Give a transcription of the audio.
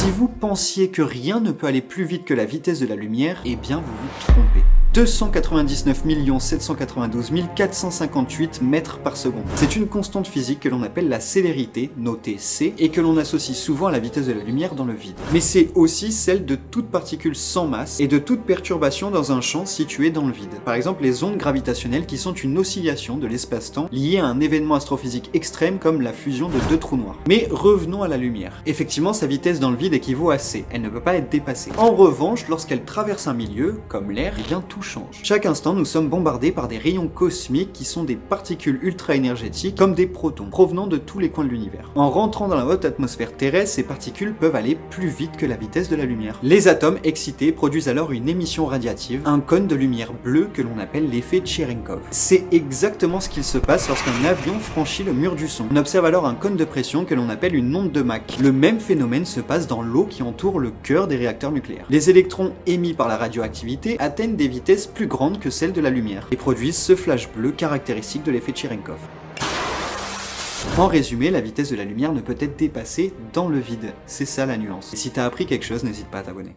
Si vous pensiez que rien ne peut aller plus vite que la vitesse de la lumière, eh bien vous vous trompez. 299 792 458 mètres par seconde. C'est une constante physique que l'on appelle la célérité, notée C, et que l'on associe souvent à la vitesse de la lumière dans le vide. Mais c'est aussi celle de toute particule sans masse et de toute perturbation dans un champ situé dans le vide. Par exemple les ondes gravitationnelles qui sont une oscillation de l'espace-temps liée à un événement astrophysique extrême comme la fusion de deux trous noirs. Mais revenons à la lumière. Effectivement, sa vitesse dans le vide équivaut à C, elle ne peut pas être dépassée. En revanche, lorsqu'elle traverse un milieu, comme l'air, eh bien tout change. Chaque instant, nous sommes bombardés par des rayons cosmiques qui sont des particules ultra-énergétiques comme des protons, provenant de tous les coins de l'univers. En rentrant dans la haute atmosphère terrestre, ces particules peuvent aller plus vite que la vitesse de la lumière. Les atomes excités produisent alors une émission radiative, un cône de lumière bleue que l'on appelle l'effet Cherenkov. C'est exactement ce qu'il se passe lorsqu'un avion franchit le mur du son. On observe alors un cône de pression que l'on appelle une onde de Mach. Le même phénomène se passe dans l'eau qui entoure le cœur des réacteurs nucléaires. Les électrons émis par la radioactivité atteignent des vitesses plus grandes que celles de la lumière et produisent ce flash bleu caractéristique de l'effet Cherenkov. En résumé, la vitesse de la lumière ne peut être dépassée dans le vide. C'est ça la nuance. Et si t'as appris quelque chose, n'hésite pas à t'abonner.